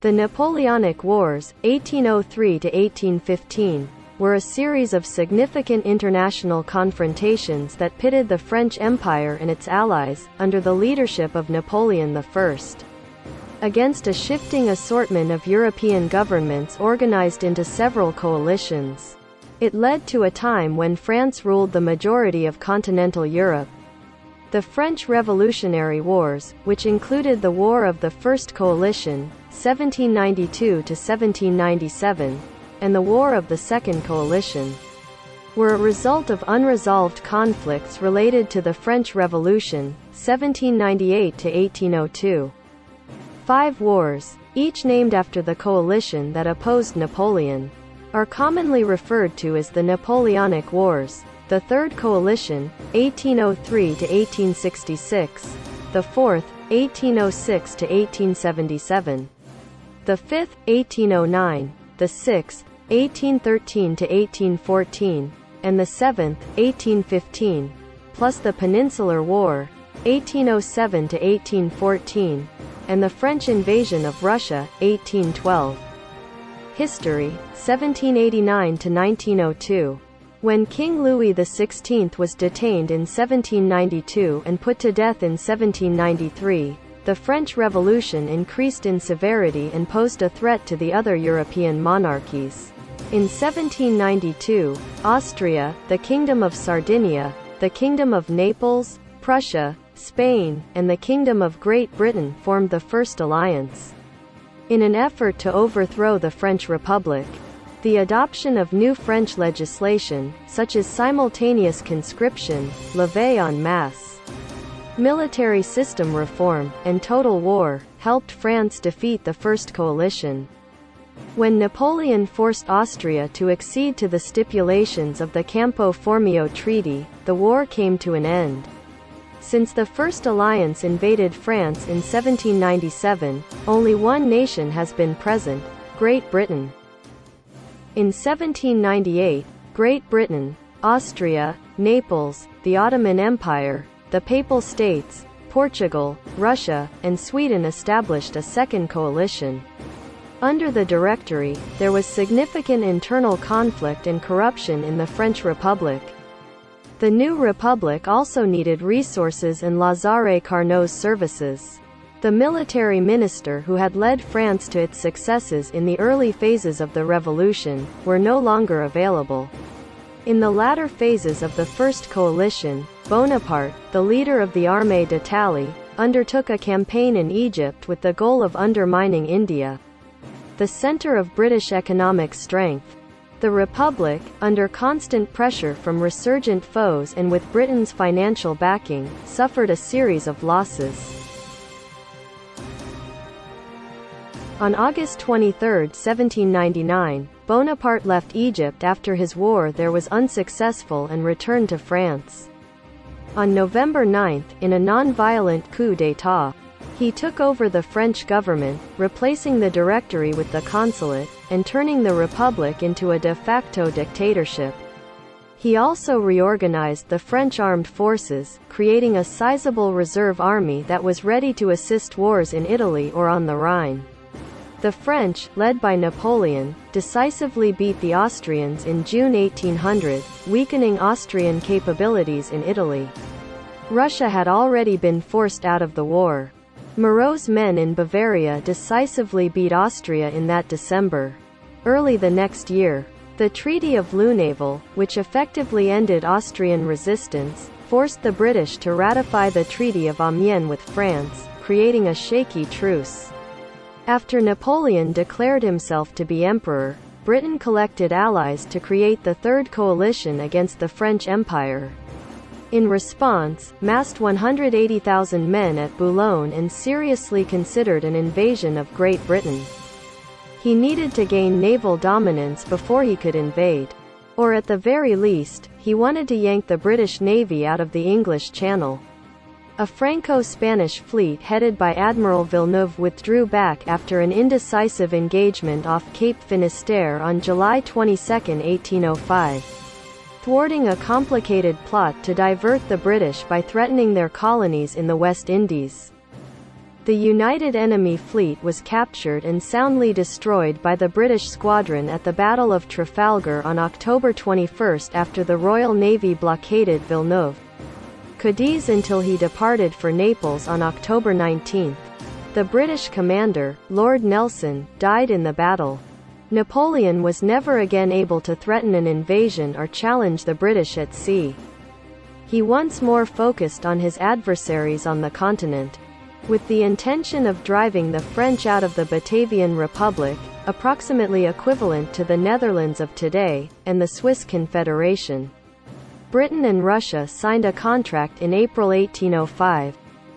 The Napoleonic Wars, 1803–1815, were a series of significant international confrontations that pitted the French Empire and its allies, under the leadership of Napoleon I, against a shifting assortment of European governments organized into several coalitions. It led to a time when France ruled the majority of continental Europe. The French Revolutionary Wars, which included the War of the First Coalition, 1792–1797, and the War of the Second Coalition, were a result of unresolved conflicts related to the French Revolution, 1798–1802. 5 wars, each named after the coalition that opposed Napoleon, are commonly referred to as the Napoleonic Wars. The Third Coalition, 1803–1866, the Fourth, 1806–1877, the Fifth, 1809, the Sixth, 1813–1814, and the Seventh, 1815, plus the Peninsular War, 1807–1814, and the French invasion of Russia, 1812. History, 1789–1902. When King Louis XVI was detained in 1792 and put to death in 1793, the French Revolution increased in severity and posed a threat to the other European monarchies. In 1792, Austria, the Kingdom of Sardinia, the Kingdom of Naples, Prussia, Spain, and the Kingdom of Great Britain formed the First Alliance. In an effort to overthrow the French Republic, the adoption of new French legislation, such as simultaneous conscription, levée en masse, military system reform, and total war, helped France defeat the First Coalition. When Napoleon forced Austria to accede to the stipulations of the Campo Formio Treaty, the war came to an end. Since the First Alliance invaded France in 1797, only one nation has been present: Great Britain. In 1798, Great Britain, Austria, Naples, the Ottoman Empire, the Papal States, Portugal, Russia, and Sweden established a second coalition. Under the Directory, there was significant internal conflict and corruption in the French Republic. The new republic also needed resources and Lazare Carnot's services. The military minister who had led France to its successes in the early phases of the revolution, were no longer available. In the latter phases of the First Coalition, Bonaparte, the leader of the Armée d'Italie, undertook a campaign in Egypt with the goal of undermining India, the center of British economic strength. The Republic, under constant pressure from resurgent foes and with Britain's financial backing, suffered a series of losses. On August 23, 1799, Bonaparte left Egypt after his war there was unsuccessful and returned to France. On November 9, in a non-violent coup d'état, he took over the French government, replacing the Directory with the Consulate, and turning the Republic into a de facto dictatorship. He also reorganized the French armed forces, creating a sizable reserve army that was ready to assist wars in Italy or on the Rhine. The French, led by Napoleon, decisively beat the Austrians in June 1800, weakening Austrian capabilities in Italy. Russia had already been forced out of the war. Moreau's men in Bavaria decisively beat Austria in that December. Early the next year, the Treaty of Lunéville, which effectively ended Austrian resistance, forced the British to ratify the Treaty of Amiens with France, creating a shaky truce. After Napoleon declared himself to be emperor, Britain collected allies to create the Third Coalition against the French Empire. In response, massed 180,000 men at Boulogne and seriously considered an invasion of Great Britain. He needed to gain naval dominance before he could invade. Or at the very least, he wanted to yank the British Navy out of the English Channel. A Franco-Spanish fleet headed by Admiral Villeneuve withdrew back after an indecisive engagement off Cape Finisterre on July 22, 1805. thwarting a complicated plot to divert the British by threatening their colonies in the West Indies. The united enemy fleet was captured and soundly destroyed by the British squadron at the Battle of Trafalgar on October 21 after the Royal Navy blockaded Villeneuve, Cadiz until he departed for Naples on October 19. The British commander, Lord Nelson, died in the battle. Napoleon was never again able to threaten an invasion or challenge the British at sea. He once more focused on his adversaries on the continent, with the intention of driving the French out of the Batavian Republic, approximately equivalent to the Netherlands of today, and the Swiss Confederation. Britain and Russia signed a contract in April 1805.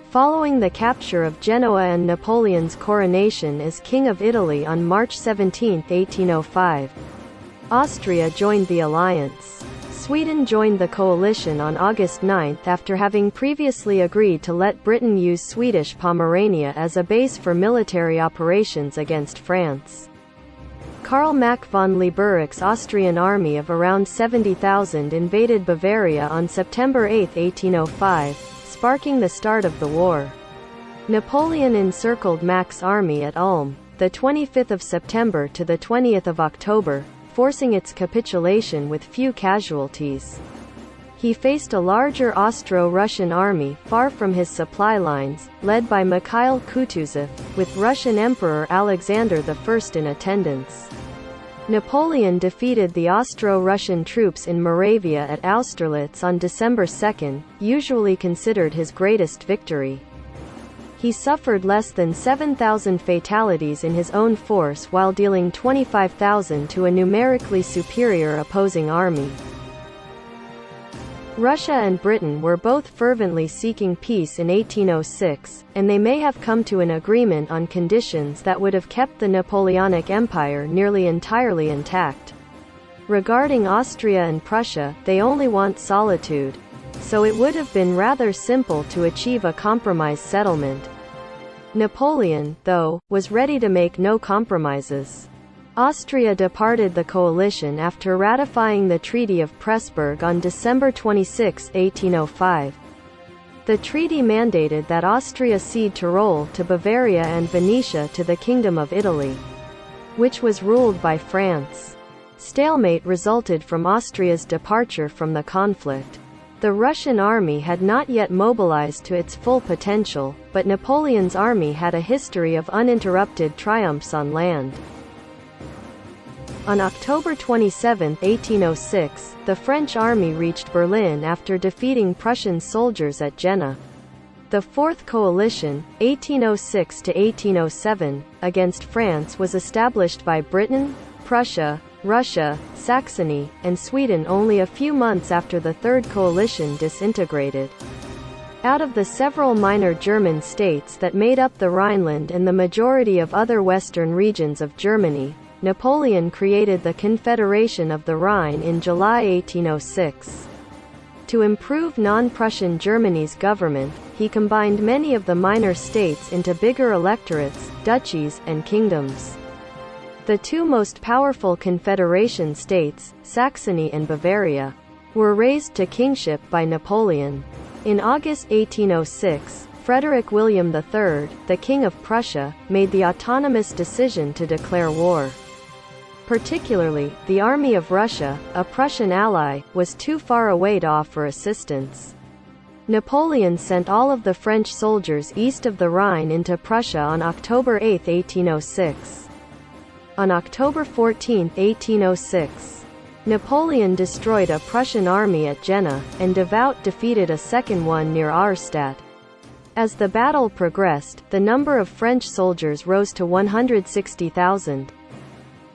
Following the capture of Genoa and Napoleon's coronation as King of Italy on March 17, 1805, Austria joined the alliance. Sweden joined the coalition on August 9 after having previously agreed to let Britain use Swedish Pomerania as a base for military operations against France. Karl Mack von Leiberich's Austrian army of around 70,000 invaded Bavaria on September 8, 1805, sparking the start of the war. Napoleon encircled Mack's army at Ulm, the 25th of September to the 20th of October, forcing its capitulation with few casualties. He faced a larger Austro-Russian army far from his supply lines, led by Mikhail Kutuzov, with Russian Emperor Alexander I in attendance. Napoleon defeated the Austro-Russian troops in Moravia at Austerlitz on December 2, usually considered his greatest victory. He suffered less than 7,000 fatalities in his own force while dealing 25,000 to a numerically superior opposing army. Russia and Britain were both fervently seeking peace in 1806, and they may have come to an agreement on conditions that would have kept the Napoleonic Empire nearly entirely intact. Regarding Austria and Prussia, they only want solitude, so it would have been rather simple to achieve a compromise settlement. Napoleon, though, was ready to make no compromises. Austria departed the coalition after ratifying the Treaty of Pressburg on December 26, 1805. The treaty mandated that Austria cede Tyrol to Bavaria and Venetia to the Kingdom of Italy, which was ruled by France. Stalemate resulted from Austria's departure from the conflict. The Russian army had not yet mobilized to its full potential, but Napoleon's army had a history of uninterrupted triumphs on land. On October 27, 1806, the French army reached Berlin after defeating Prussian soldiers at Jena. The Fourth Coalition, 1806–1807, against France was established by Britain, Prussia, Russia, Saxony, and Sweden only a few months after the Third Coalition disintegrated. Out of the several minor German states that made up the Rhineland and the majority of other western regions of Germany, Napoleon created the Confederation of the Rhine in July 1806. To improve non-Prussian Germany's government, he combined many of the minor states into bigger electorates, duchies, and kingdoms. The two most powerful Confederation states, Saxony and Bavaria, were raised to kingship by Napoleon. In August 1806, Frederick William III, the King of Prussia, made the autonomous decision to declare war. Particularly, the Army of Russia, a Prussian ally, was too far away to offer assistance. Napoleon sent all of the French soldiers east of the Rhine into Prussia on October 8, 1806. On October 14, 1806, Napoleon destroyed a Prussian army at Jena, and Devout defeated a second one near Auerstadt. As the battle progressed, the number of French soldiers rose to 160,000.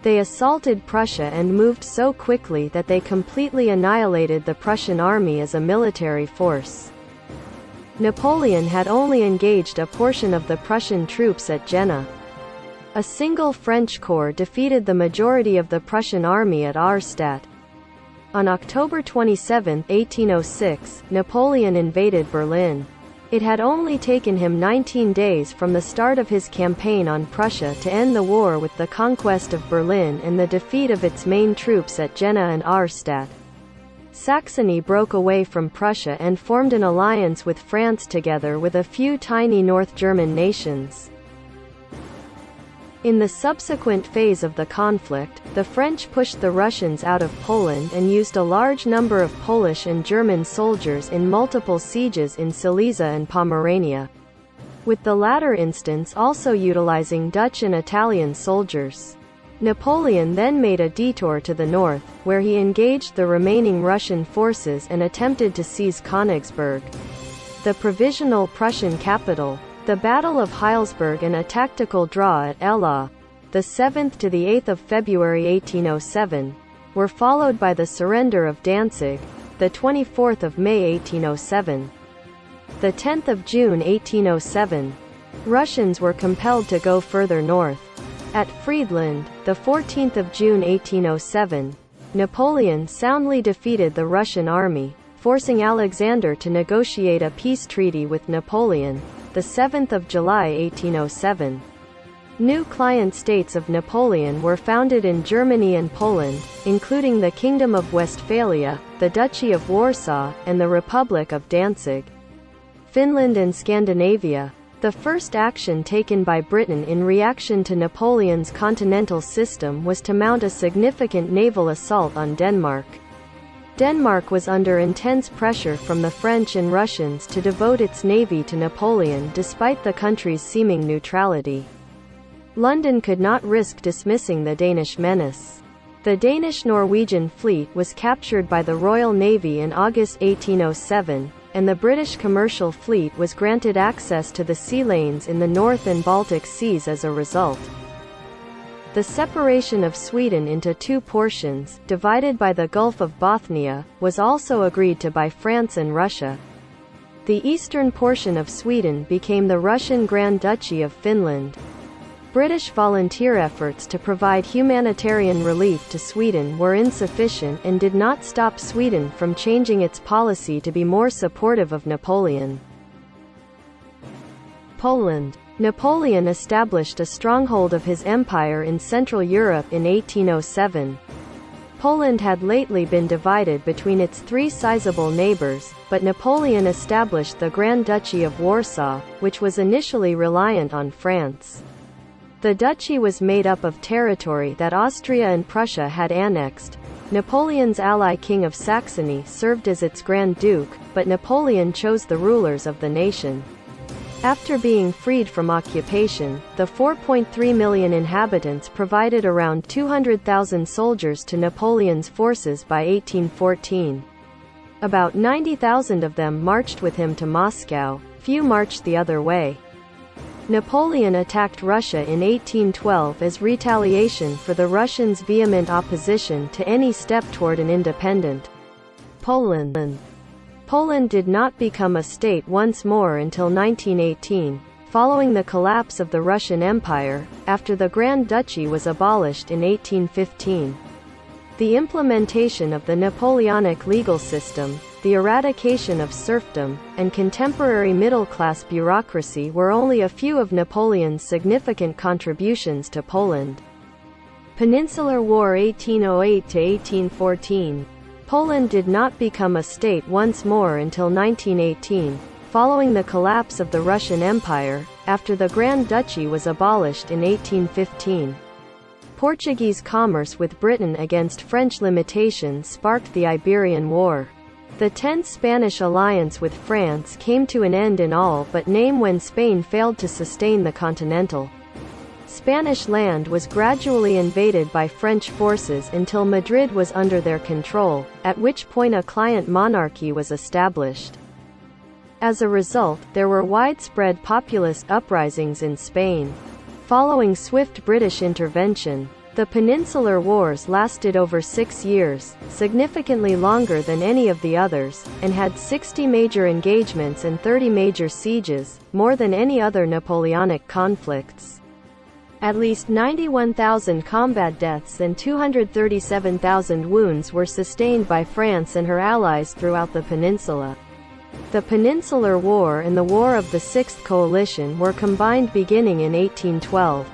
They assaulted Prussia and moved so quickly that they completely annihilated the Prussian army as a military force. Napoleon had only engaged a portion of the Prussian troops at Jena. A single French corps defeated the majority of the Prussian army at Auerstadt. On October 27, 1806, Napoleon invaded Berlin. It had only taken him 19 days from the start of his campaign on Prussia to end the war with the conquest of Berlin and the defeat of its main troops at Jena and Auerstadt. Saxony broke away from Prussia and formed an alliance with France together with a few tiny North German nations. In the subsequent phase of the conflict, the French pushed the Russians out of Poland and used a large number of Polish and German soldiers in multiple sieges in Silesia and Pomerania, with the latter instance also utilizing Dutch and Italian soldiers. Napoleon then made a detour to the north, where he engaged the remaining Russian forces and attempted to seize Königsberg, the provisional Prussian capital. The Battle of Heilsberg and a tactical draw at Eylau, the 7th to the 8th of February 1807, were followed by the surrender of Danzig, the 24th of May 1807. The 10th of June 1807, Russians were compelled to go further north. At Friedland, the 14th of June 1807, Napoleon soundly defeated the Russian army, forcing Alexander to negotiate a peace treaty with Napoleon, the 7th of July 1807. New client states of Napoleon were founded in Germany and Poland, including the Kingdom of Westphalia, the Duchy of Warsaw, and the Republic of Danzig. Finland and Scandinavia. The first action taken by Britain in reaction to Napoleon's continental system was to mount a significant naval assault on Denmark. Denmark was under intense pressure from the French and Russians to devote its navy to Napoleon despite the country's seeming neutrality. London could not risk dismissing the Danish menace. The Danish-Norwegian fleet was captured by the Royal Navy in August 1807, and the British commercial fleet was granted access to the sea lanes in the North and Baltic Seas as a result. The separation of Sweden into two portions, divided by the Gulf of Bothnia, was also agreed to by France and Russia. The eastern portion of Sweden became the Russian Grand Duchy of Finland. British volunteer efforts to provide humanitarian relief to Sweden were insufficient and did not stop Sweden from changing its policy to be more supportive of Napoleon. Poland. Napoleon established a stronghold of his empire in Central Europe in 1807. Poland had lately been divided between its three sizable neighbors, but Napoleon established the Grand Duchy of Warsaw, which was initially reliant on France. The duchy was made up of territory that Austria and Prussia had annexed. Napoleon's ally King of Saxony served as its Grand Duke, but Napoleon chose the rulers of the nation. After being freed from occupation, the 4.3 million inhabitants provided around 200,000 soldiers to Napoleon's forces by 1814. About 90,000 of them marched with him to Moscow, few marched the other way. Napoleon attacked Russia in 1812 as retaliation for the Russians' vehement opposition to any step toward an independent Poland. Poland did not become a state once more until 1918, following the collapse of the Russian Empire, after the Grand Duchy was abolished in 1815. The implementation of the Napoleonic legal system, the eradication of serfdom, and contemporary middle-class bureaucracy were only a few of Napoleon's significant contributions to Poland. Peninsular War 1808–1814. Poland did not become a state once more until 1918, following the collapse of the Russian Empire, after the Grand Duchy was abolished in 1815. Portuguese commerce with Britain against French limitations sparked the Iberian War. The tense Spanish alliance with France came to an end in all but name when Spain failed to sustain the continental. Spanish land was gradually invaded by French forces until Madrid was under their control, at which point a client monarchy was established. As a result, there were widespread populist uprisings in Spain. Following swift British intervention, the Peninsular Wars lasted over 6 years, significantly longer than any of the others, and had 60 major engagements and 30 major sieges, more than any other Napoleonic conflicts. At least 91,000 combat deaths and 237,000 wounds were sustained by France and her allies throughout the peninsula. The Peninsular War and the War of the Sixth Coalition were combined beginning in 1812.